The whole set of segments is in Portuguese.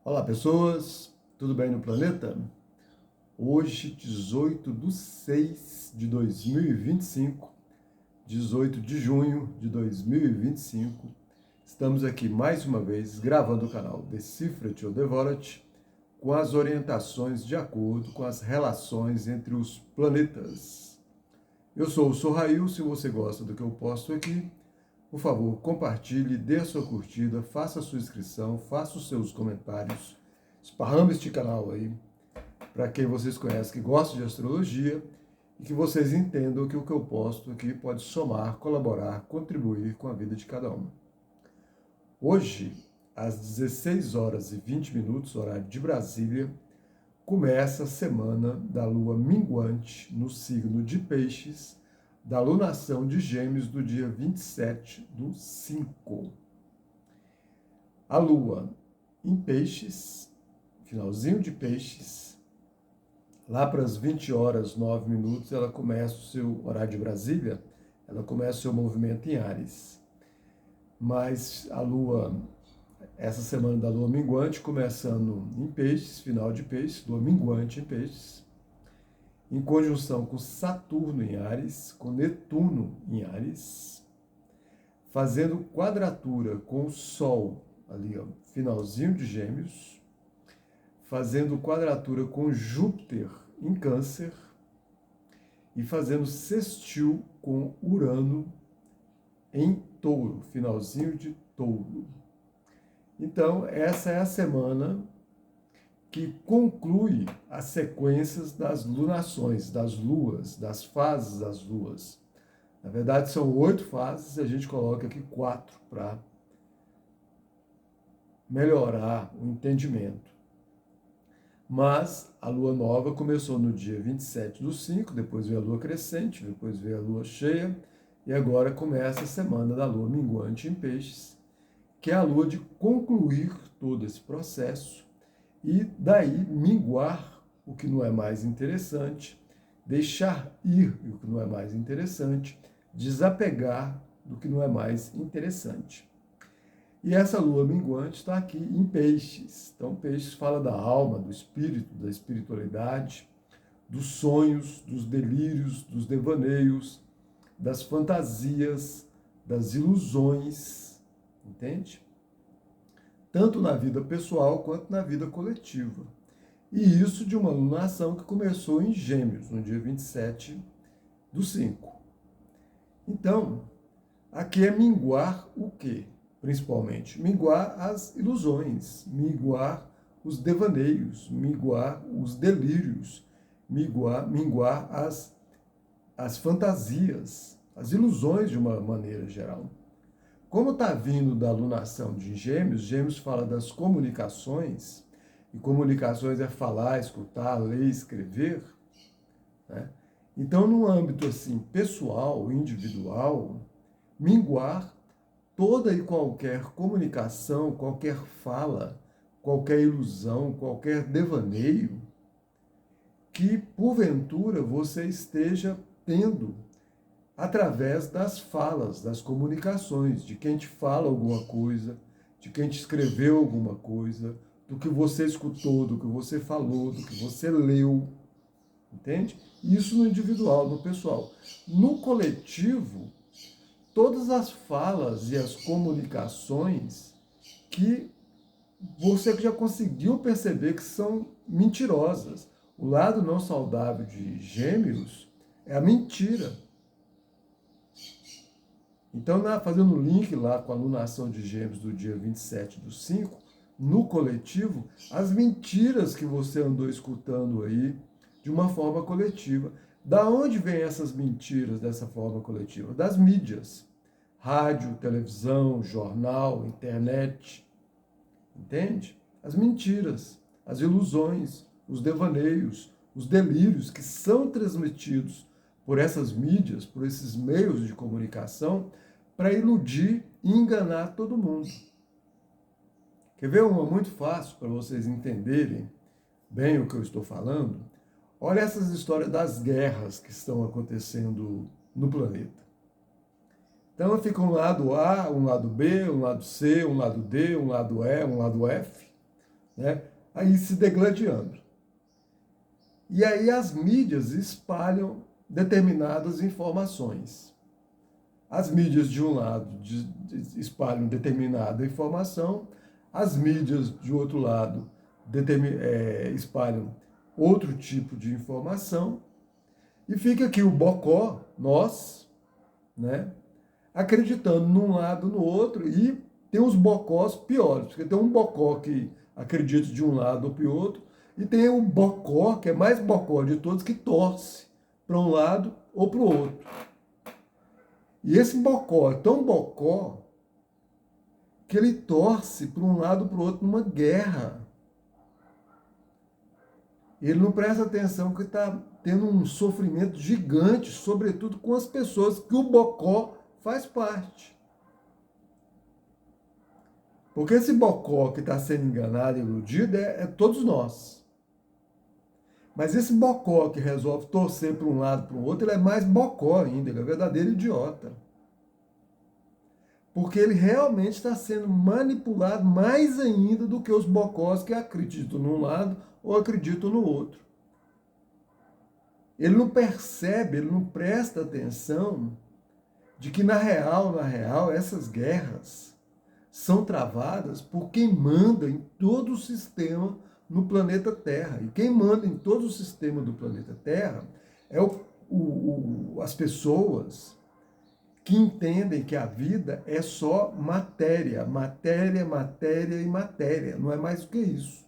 Olá, pessoas, tudo bem no planeta? Hoje, 18 de 6 de 2025, 18 de junho de 2025, estamos aqui mais uma vez gravando o canal Decifra-te ou Devora-te com as orientações de acordo com as relações entre os planetas. Eu sou o Sorrail, se você gosta do que eu posto aqui, por favor, compartilhe, dê a sua curtida, faça a sua inscrição, faça os seus comentários, esparrama este canal aí, para quem vocês conhecem que gosta de astrologia e que vocês entendam que o que eu posto aqui pode somar, colaborar, contribuir com a vida de cada um. Hoje, às 16 horas e 20 minutos, horário de Brasília, começa a semana da lua minguante no signo de Peixes, da lunação de Gêmeos do dia 27/5. A lua em Peixes, finalzinho de Peixes, lá para as 20 horas 9 minutos, ela começa o seu horário de Brasília, ela começa o seu movimento em Áries. Mas a lua, essa semana da lua minguante, começando em Peixes, final de Peixes, lua minguante em Peixes, em conjunção com Saturno em Áries, com Netuno em Áries, fazendo quadratura com o Sol, ali, ó, finalzinho de Gêmeos, fazendo quadratura com Júpiter em Câncer e fazendo sextil com Urano em Touro, finalzinho de Touro. Então, essa é a semana que conclui as sequências das lunações, das luas, das fases das luas. Na verdade, são 8 fases, a gente coloca aqui 4 para melhorar o entendimento. Mas a lua nova começou no dia 27/5, depois veio a lua crescente, depois veio a lua cheia, e agora começa a semana da lua minguante em Peixes, que é a lua de concluir todo esse processo e daí minguar o que não é mais interessante, deixar ir o que não é mais interessante, desapegar do que não é mais interessante. E essa lua minguante está aqui em Peixes. Então, Peixes fala da alma, do espírito, da espiritualidade, dos sonhos, dos delírios, dos devaneios, das fantasias, das ilusões, entende? Tanto na vida pessoal quanto na vida coletiva. E isso de uma lunação que começou em Gêmeos, no dia 27/5. Então, aqui é minguar o quê? Principalmente, minguar as ilusões, minguar os devaneios, minguar os delírios, minguar as fantasias, as ilusões de uma maneira geral. Como está vindo da alunação de Gêmeos, Gêmeos fala das comunicações, e comunicações é falar, escutar, ler, escrever, né? Então, no âmbito assim pessoal, individual, minguar toda e qualquer comunicação, qualquer fala, qualquer ilusão, qualquer devaneio que, porventura, você esteja tendo através das falas, das comunicações, de quem te fala alguma coisa, de quem te escreveu alguma coisa, do que você escutou, do que você falou, do que você leu, entende? Isso no individual, no pessoal. No coletivo, todas as falas e as comunicações que você já conseguiu perceber que são mentirosas. O lado não saudável de Gêmeos é a mentira. Então, fazendo um link lá com a lunação de Gêmeos do dia 27/5, no coletivo, as mentiras que você andou escutando aí de uma forma coletiva. Da onde vêm essas mentiras dessa forma coletiva? Das mídias. Rádio, televisão, jornal, internet. Entende? As mentiras, as ilusões, os devaneios, os delírios que são transmitidos por essas mídias, por esses meios de comunicação, para iludir e enganar todo mundo. Quer ver uma muito fácil para vocês entenderem bem o que eu estou falando? Olha essas histórias das guerras que estão acontecendo no planeta. Então fica um lado A, um lado B, um lado C, um lado D, um lado E, um lado F, né? Aí se degladiando. E aí as mídias espalham determinadas informações. As mídias, de um lado, espalham determinada informação, as mídias, de outro lado, espalham outro tipo de informação, e fica aqui o bocó, nós, né, acreditando num lado no outro, e tem os bocós piores, porque tem um bocó que acredita de um lado ou para o outro, e tem o bocó, que é mais bocó de todos, que torce para um lado ou para o outro. E esse bocó é tão bocó que ele torce para um lado ou para o outro numa guerra. Ele não presta atenção que está tendo um sofrimento gigante, sobretudo com as pessoas que o bocó faz parte. Porque esse bocó que está sendo enganado e iludido é todos nós. Mas esse bocó que resolve torcer para um lado para o outro, ele é mais bocó ainda, ele é verdadeiro idiota. Porque ele realmente está sendo manipulado mais ainda do que os bocós que acreditam num lado ou acreditam no outro. Ele não percebe, ele não presta atenção de que na real, essas guerras são travadas por quem manda em todo o sistema no planeta Terra. E quem manda em todo o sistema do planeta Terra é as pessoas que entendem que a vida é só matéria, matéria, matéria e matéria, não é mais do que isso.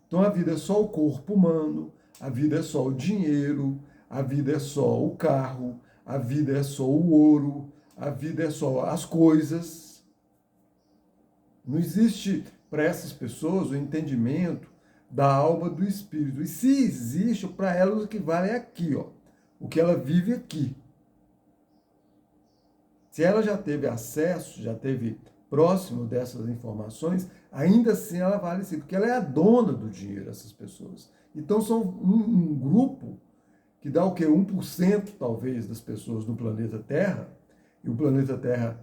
Então a vida é só o corpo humano, a vida é só o dinheiro, a vida é só o carro, a vida é só o ouro, a vida é só as coisas. Não existe para essas pessoas o entendimento da alma do espírito. E se existe, para elas o que vale é aqui, ó, o que ela vive aqui. Se ela já teve acesso, já teve próximo dessas informações, ainda assim ela vale sim, porque ela é a dona do dinheiro, essas pessoas. Então são um grupo que dá o quê? 1% talvez das pessoas no planeta Terra, e o planeta Terra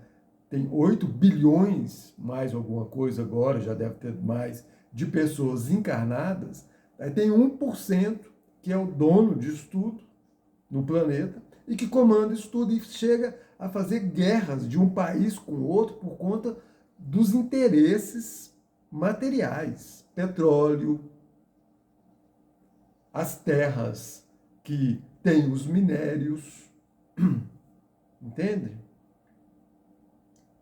tem 8 bilhões, mais alguma coisa agora, já deve ter mais, de pessoas encarnadas, aí tem 1% que é o dono disso tudo no planeta, e que comanda isso tudo e chega a fazer guerras de um país com o outro por conta dos interesses materiais. Petróleo, as terras que têm os minérios, entende?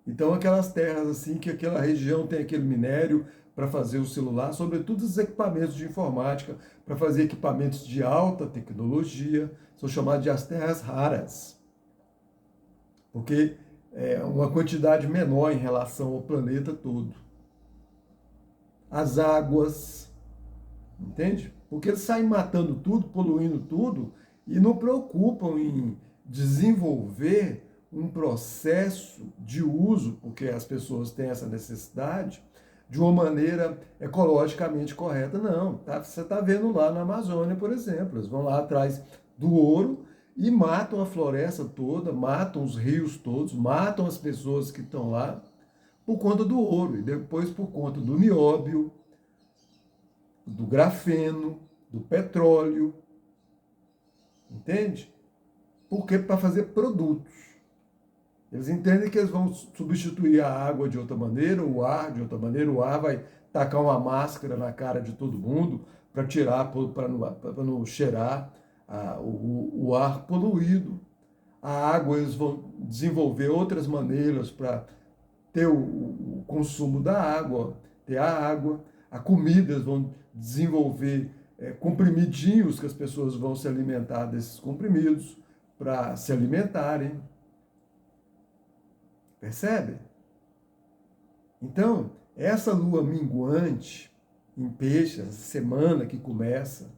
Então aquelas terras assim, que aquela região tem aquele minério para fazer o celular, sobretudo os equipamentos de informática, para fazer equipamentos de alta tecnologia, são chamados de as terras raras. Porque é uma quantidade menor em relação ao planeta todo. As águas, entende? Porque eles saem matando tudo, poluindo tudo e não preocupam em desenvolver um processo de uso, porque as pessoas têm essa necessidade, de uma maneira ecologicamente correta. Não, tá? Você está vendo lá na Amazônia, por exemplo, eles vão lá atrás do ouro e matam a floresta toda, matam os rios todos, matam as pessoas que estão lá por conta do ouro, e depois por conta do nióbio, do grafeno, do petróleo, entende? Porque para fazer produtos. Eles entendem que eles vão substituir a água de outra maneira, o ar de outra maneira, o ar vai tacar uma máscara na cara de todo mundo para tirar, para não cheirar o ar poluído. A água, eles vão desenvolver outras maneiras para ter o consumo da água, ter a água. A comida, eles vão desenvolver comprimidinhos que as pessoas vão se alimentar desses comprimidos para se alimentarem. Percebe? Então, essa lua minguante em peixe, essa semana que começa,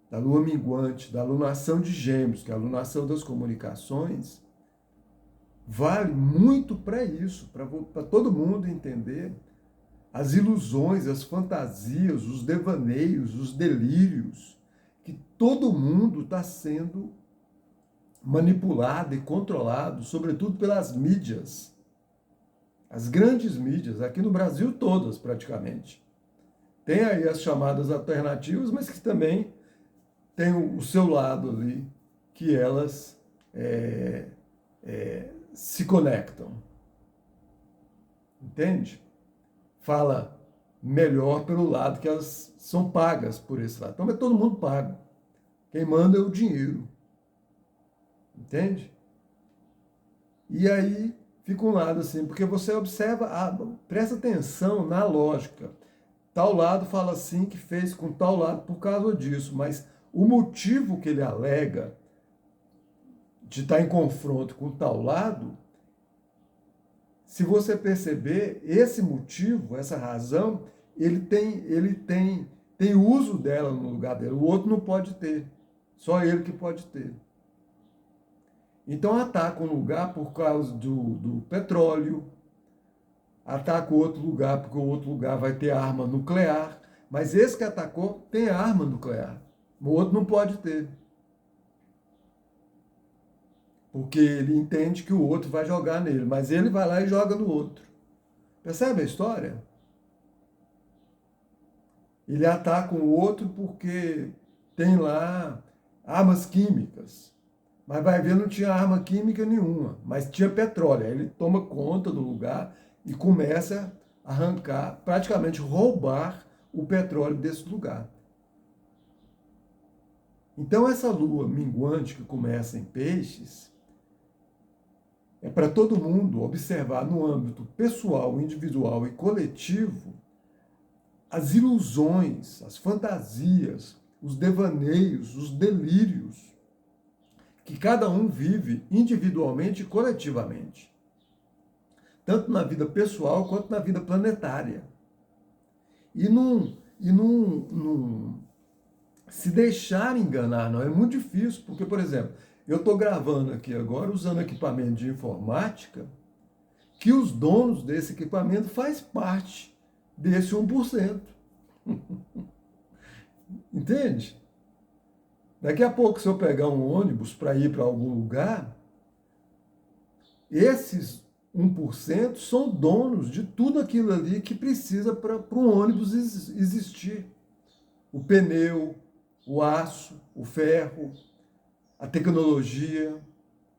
da lua minguante, da alunação de Gêmeos, que é a alunação das comunicações, vale muito para isso, para todo mundo entender as ilusões, as fantasias, os devaneios, os delírios, que todo mundo está sendo manipulado e controlado, sobretudo pelas mídias. As grandes mídias, aqui no Brasil todas praticamente. Tem aí as chamadas alternativas, mas que também tem o seu lado ali, que elas se conectam. Entende? Fala melhor pelo lado que elas são pagas por esse lado. Então é todo mundo pago. Quem manda é o dinheiro. Entende? E aí fica um lado assim, porque você observa, presta atenção na lógica. Tal lado fala assim que fez com tal lado por causa disso, mas o motivo que ele alega de estar em confronto com tal lado, se você perceber, esse motivo, essa razão, tem uso dela no lugar dele. O outro não pode ter. Só ele que pode ter. Então ataca um lugar por causa do petróleo, ataca o outro lugar porque o outro lugar vai ter arma nuclear, mas esse que atacou tem arma nuclear. O outro não pode ter. Porque ele entende que o outro vai jogar nele, mas ele vai lá e joga no outro. Percebe a história? Ele ataca o outro porque tem lá armas químicas. Mas vai ver, não tinha arma química nenhuma, mas tinha petróleo. Aí ele toma conta do lugar e começa a arrancar, praticamente roubar o petróleo desse lugar. Então essa lua minguante que começa em Peixes é para todo mundo observar no âmbito pessoal, individual e coletivo as ilusões, as fantasias, os devaneios, os delírios que cada um vive individualmente e coletivamente, tanto na vida pessoal quanto na vida planetária. E não se deixar enganar, não é muito difícil, porque, por exemplo, eu estou gravando aqui agora usando equipamento de informática, que os donos desse equipamento faz parte desse 1%. Entende? Daqui a pouco, se eu pegar um ônibus para ir para algum lugar, esses 1% são donos de tudo aquilo ali que precisa para um ônibus existir. O pneu, o aço, o ferro, a tecnologia,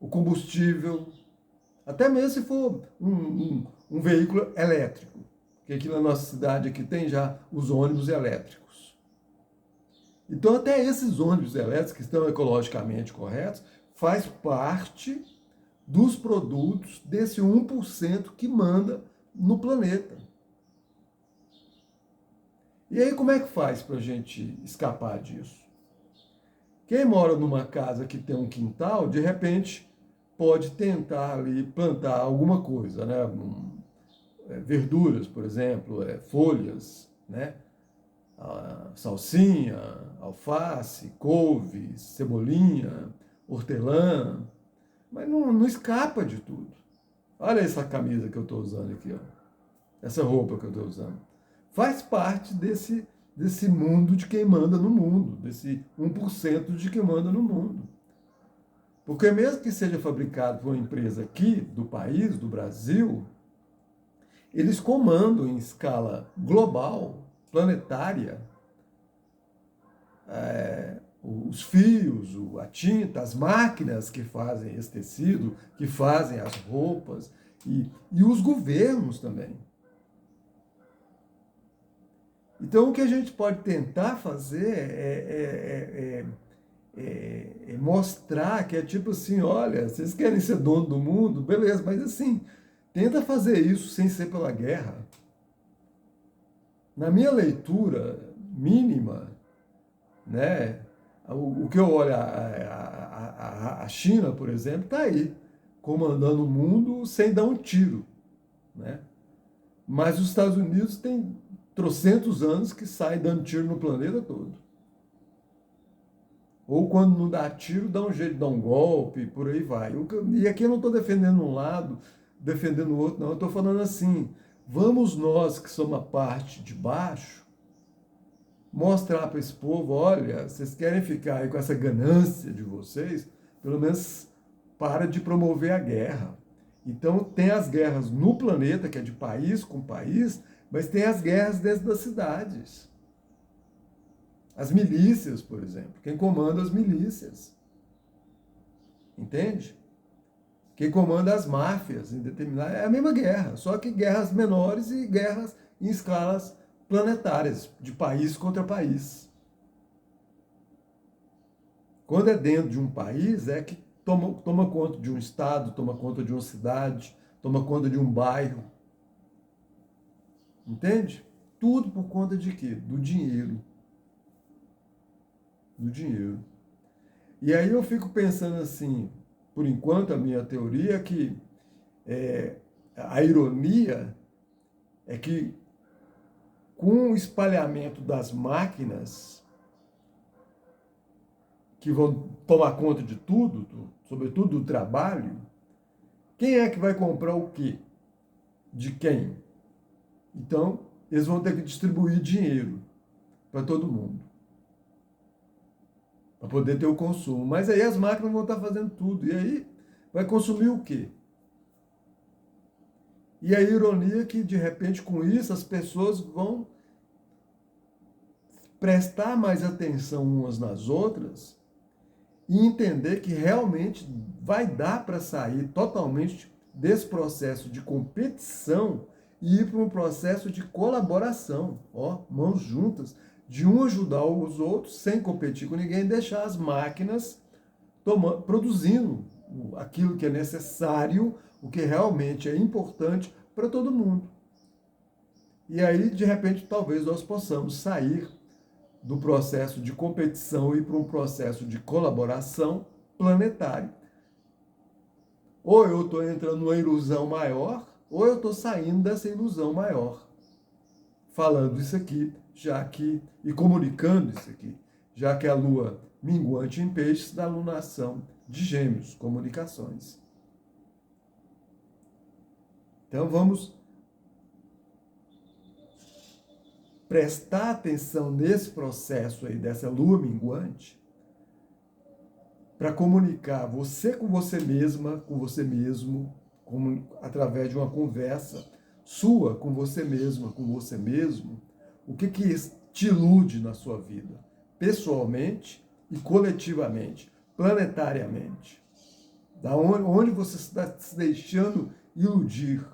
o combustível, até mesmo se for um veículo elétrico, que aqui na nossa cidade aqui tem já os ônibus elétricos. Então até esses ônibus elétricos que estão ecologicamente corretos faz parte dos produtos desse 1% que manda no planeta. E aí como é que faz para a gente escapar disso? Quem mora numa casa que tem um quintal, de repente pode tentar ali plantar alguma coisa, né? Verduras, por exemplo, folhas, né? Salsinha, alface, couve, cebolinha, hortelã, mas não escapa de tudo. Olha essa camisa que eu estou usando aqui, ó. Essa roupa que eu estou usando. Faz parte desse mundo de quem manda no mundo, desse 1% de quem manda no mundo. Porque mesmo que seja fabricado por uma empresa aqui, do país, do Brasil, eles comandam em escala global, planetária, os fios, a tinta, as máquinas que fazem esse tecido, que fazem as roupas, e os governos também. Então, o que a gente pode tentar fazer é mostrar que é tipo assim, olha, vocês querem ser dono do mundo? Beleza, mas assim, tenta fazer isso sem ser pela guerra. Na minha leitura mínima, né, o que eu olho, a China, por exemplo, está aí, comandando o mundo sem dar um tiro. Né? Mas os Estados Unidos têm trocentos anos que sai dando tiro no planeta todo. Ou quando não dá tiro, dá um jeito de dar um golpe, por aí vai. E aqui eu não estou defendendo um lado, defendendo o outro, não. Eu estou falando assim, vamos nós que somos a parte de baixo, mostrar para esse povo, olha, vocês querem ficar aí com essa ganância de vocês, pelo menos para de promover a guerra. Então tem as guerras no planeta, que é de país com país, mas tem as guerras dentro das cidades. As milícias, por exemplo. Quem comanda as milícias. Entende? Quem comanda as máfias em determinada. É a mesma guerra, só que guerras menores e guerras em escalas planetárias, de país contra país. Quando é dentro de um país, é que toma conta de um estado, toma conta de uma cidade, toma conta de um bairro. Entende? Tudo por conta de quê? Do dinheiro. Do dinheiro. E aí eu fico pensando assim, por enquanto a minha teoria é que a ironia é que com o espalhamento das máquinas que vão tomar conta de tudo, sobretudo do trabalho, quem é que vai comprar o quê? De quem? Então, eles vão ter que distribuir dinheiro para todo mundo, para poder ter o consumo. Mas aí as máquinas vão estar fazendo tudo. E aí vai consumir o quê? E a ironia é que, de repente, com isso, as pessoas vão prestar mais atenção umas nas outras e entender que realmente vai dar para sair totalmente desse processo de competição e ir para um processo de colaboração, ó, mãos juntas, de um ajudar os outros sem competir com ninguém, deixar as máquinas produzindo aquilo que é necessário, o que realmente é importante para todo mundo. E aí, de repente, talvez nós possamos sair do processo de competição e para um processo de colaboração planetário. Ou eu estou entrando numa ilusão maior, ou eu estou saindo dessa ilusão maior. Falando isso aqui, já que, e comunicando isso aqui, já que a Lua minguante em peixes da lunação de Gêmeos, comunicações. Então vamos prestar atenção nesse processo aí dessa lua minguante para comunicar você com você mesma, com você mesmo, através de uma conversa sua com você mesma, com você mesmo, o que te ilude na sua vida, pessoalmente e coletivamente, planetariamente. Da onde você está se deixando iludir,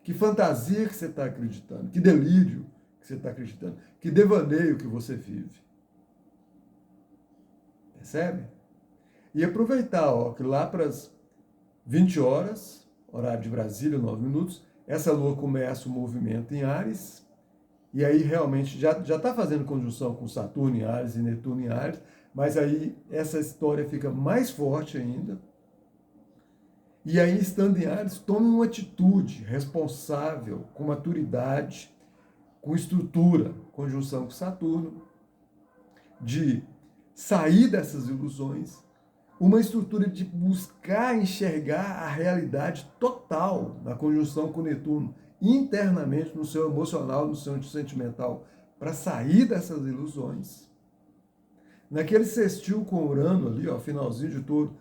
que fantasia que você está acreditando, que delírio que você está acreditando, que devaneio que você vive. Percebe? E aproveitar, ó, que lá para as 20 horas, horário de Brasília, 9 minutos, essa lua começa o movimento em Áries, e aí realmente já está fazendo conjunção com Saturno em Áries e Netuno em Áries, mas aí essa história fica mais forte ainda. E aí, estando em Áries, tome uma atitude responsável, com maturidade, com estrutura, conjunção com Saturno, de sair dessas ilusões, uma estrutura de buscar enxergar a realidade total na conjunção com Netuno, internamente no seu emocional, no seu sentimental, para sair dessas ilusões. Naquele sextil com Urano ali, ó, finalzinho de Touro,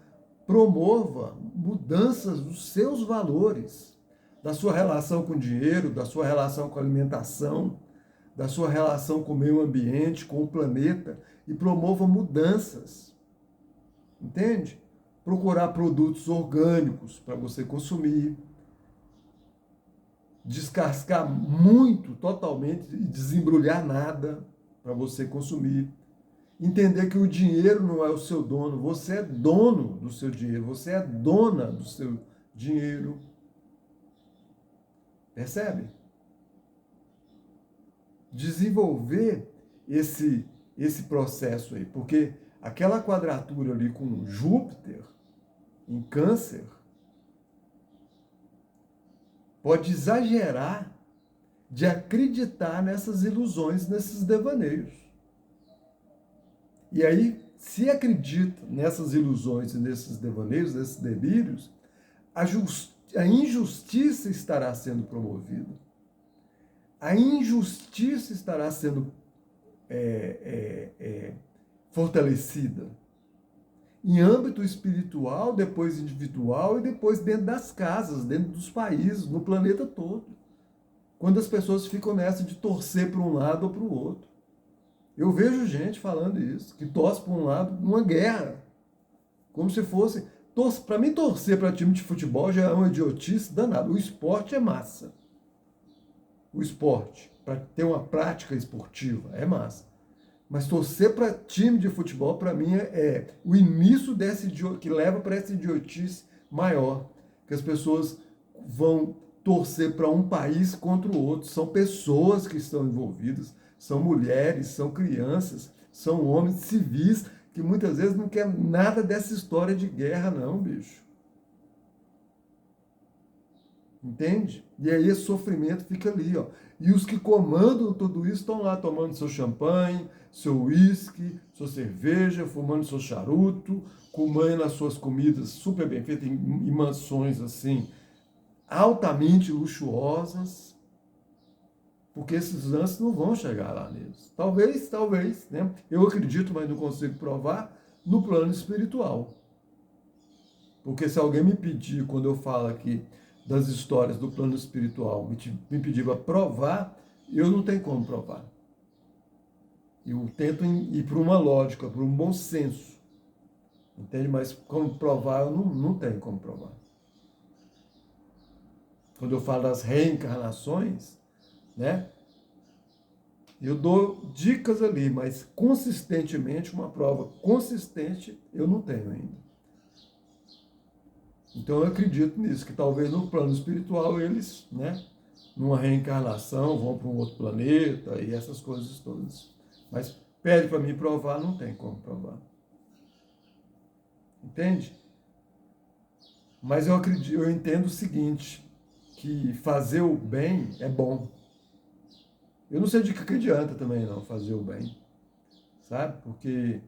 promova mudanças dos seus valores, da sua relação com o dinheiro, da sua relação com a alimentação, da sua relação com o meio ambiente, com o planeta, e promova mudanças. Entende? Procurar produtos orgânicos para você consumir, descascar muito, totalmente, e desembrulhar nada para você consumir. Entender que o dinheiro não é o seu dono, você é dono do seu dinheiro, você é dona do seu dinheiro. Percebe? Desenvolver esse processo aí, porque aquela quadratura ali com Júpiter em Câncer pode exagerar de acreditar nessas ilusões, nesses devaneios. E aí, se acredita nessas ilusões e nesses devaneios, nesses delírios, a injustiça estará sendo promovida. A injustiça estará sendo fortalecida. Em âmbito espiritual, depois individual e depois dentro das casas, dentro dos países, no planeta todo. Quando as pessoas ficam nessa de torcer para um lado ou para o outro. Eu vejo gente falando isso, que torce para um lado numa guerra, como se fosse... Para mim, torcer para time de futebol já é uma idiotice danada. O esporte é massa. O esporte, para ter uma prática esportiva, é massa. Mas torcer para time de futebol, para mim, é o início dessa que leva para essa idiotice maior. Que as pessoas vão torcer para um país contra o outro. São pessoas que estão envolvidas, são mulheres, são crianças, são homens civis que muitas vezes não quer nada dessa história de guerra, não, bicho. Entende? E aí esse sofrimento fica ali, ó. E os que comandam tudo isso estão lá tomando seu champanhe, seu uísque, sua cerveja, fumando seu charuto, comendo as suas comidas super bem feitas em mansões assim, altamente luxuosas, porque esses lances não vão chegar lá neles. Talvez, né? Eu acredito, mas não consigo provar, no plano espiritual. Porque se alguém me pedir, quando eu falo aqui das histórias do plano espiritual, me pedir para provar, eu não tenho como provar. Eu tento ir para uma lógica, para um bom senso. Entende? Mas como provar, eu não tenho como provar. Quando eu falo das reencarnações, né? Eu dou dicas ali, mas consistentemente, uma prova consistente, eu não tenho ainda. Então eu acredito nisso, que talvez no plano espiritual eles, né, numa reencarnação, vão para um outro planeta e essas coisas todas. Mas pede para mim provar, não tem como provar. Entende? Mas eu acredito, eu entendo o seguinte, que fazer o bem é bom. Eu não sei de que adianta também não fazer o bem, sabe? Porque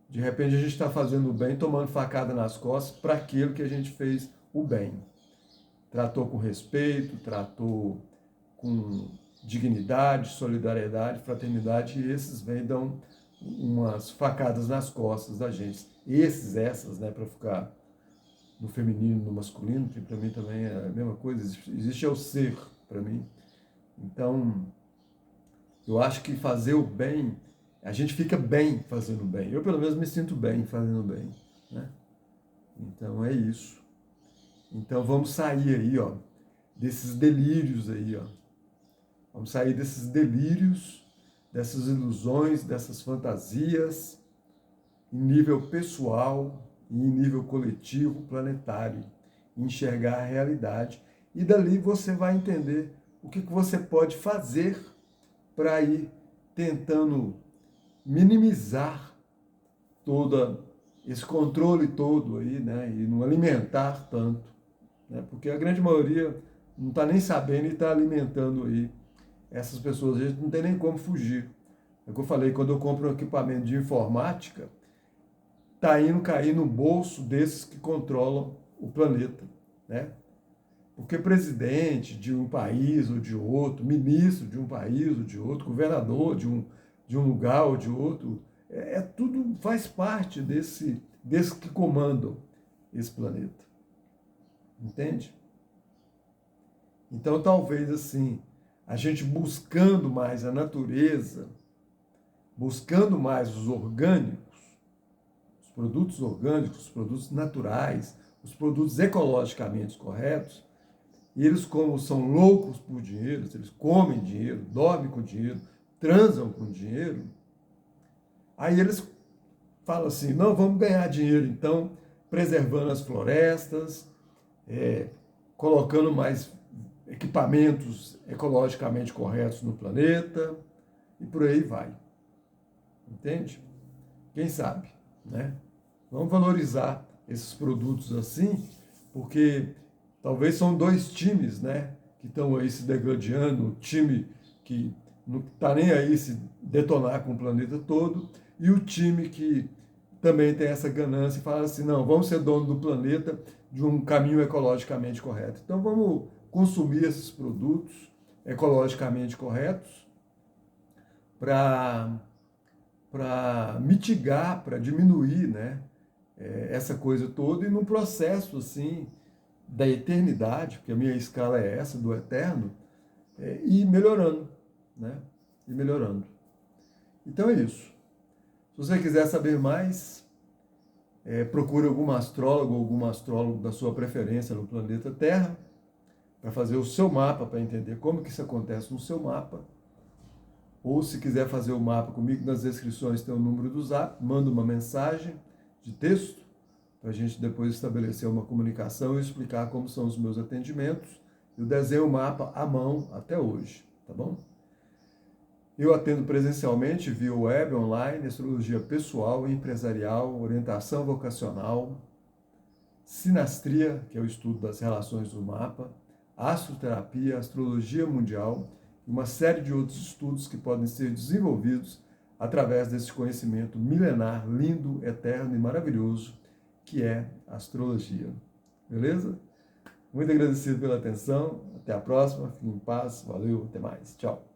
de repente a gente está fazendo o bem, tomando facada nas costas para aquilo que a gente fez o bem. Tratou com respeito, tratou com dignidade, solidariedade, fraternidade, e esses vêm e dão umas facadas nas costas da gente. Essas, né, para ficar no feminino, no masculino, que para mim também é a mesma coisa, existe é o ser para mim. Então, eu acho que fazer o bem, a gente fica bem fazendo bem. Eu, pelo menos, me sinto bem fazendo bem, né? Então, é isso. Então, vamos sair aí, ó, desses delírios aí, ó. Vamos sair desses delírios, dessas ilusões, dessas fantasias, em nível pessoal e em nível coletivo, planetário. Enxergar a realidade. E dali você vai entender o que você pode fazer para ir tentando minimizar todo esse controle todo aí, né? E não alimentar tanto, né? Porque a grande maioria não está nem sabendo e está alimentando aí essas pessoas. A gente não tem nem como fugir. É o que eu falei, quando eu compro um equipamento de informática, está indo cair no bolso desses que controlam o planeta, né? Porque presidente de um país ou de outro, ministro de um país ou de outro, governador de um lugar ou de outro, tudo faz parte desses que comandam esse planeta. Entende? Então, talvez assim, a gente buscando mais a natureza, buscando mais os orgânicos, os produtos orgânicos, os produtos naturais, os produtos ecologicamente corretos, e eles, como são loucos por dinheiro, eles comem dinheiro, dormem com dinheiro, transam com dinheiro, aí eles falam assim, não, vamos ganhar dinheiro então, preservando as florestas, colocando mais equipamentos ecologicamente corretos no planeta, e por aí vai. Entende? Quem sabe, né? Vamos valorizar esses produtos assim, porque talvez são dois times, né, que estão aí se degladiando, o time que não está nem aí se detonar com o planeta todo, e o time que também tem essa ganância e fala assim, não, vamos ser dono do planeta de um caminho ecologicamente correto. Então vamos consumir esses produtos ecologicamente corretos para mitigar, para diminuir, né, essa coisa toda, e no processo assim da eternidade, porque a minha escala é essa, do eterno, e melhorando, né? E melhorando. Então é isso. Se você quiser saber mais, procure algum astrólogo ou algum astrólogo da sua preferência no planeta Terra para fazer o seu mapa, para entender como que isso acontece no seu mapa. Ou se quiser fazer o mapa comigo, nas descrições tem o número do Zap, manda uma mensagem de texto para a gente depois estabelecer uma comunicação e explicar como são os meus atendimentos. Eu desenho o mapa à mão até hoje, tá bom? Eu atendo presencialmente, via web, online, astrologia pessoal, empresarial, orientação vocacional, sinastria, que é o estudo das relações do mapa, astroterapia, astrologia mundial e uma série de outros estudos que podem ser desenvolvidos através desse conhecimento milenar, lindo, eterno e maravilhoso que é a astrologia. Beleza? Muito agradecido pela atenção. Até a próxima. Fique em paz. Valeu. Até mais. Tchau.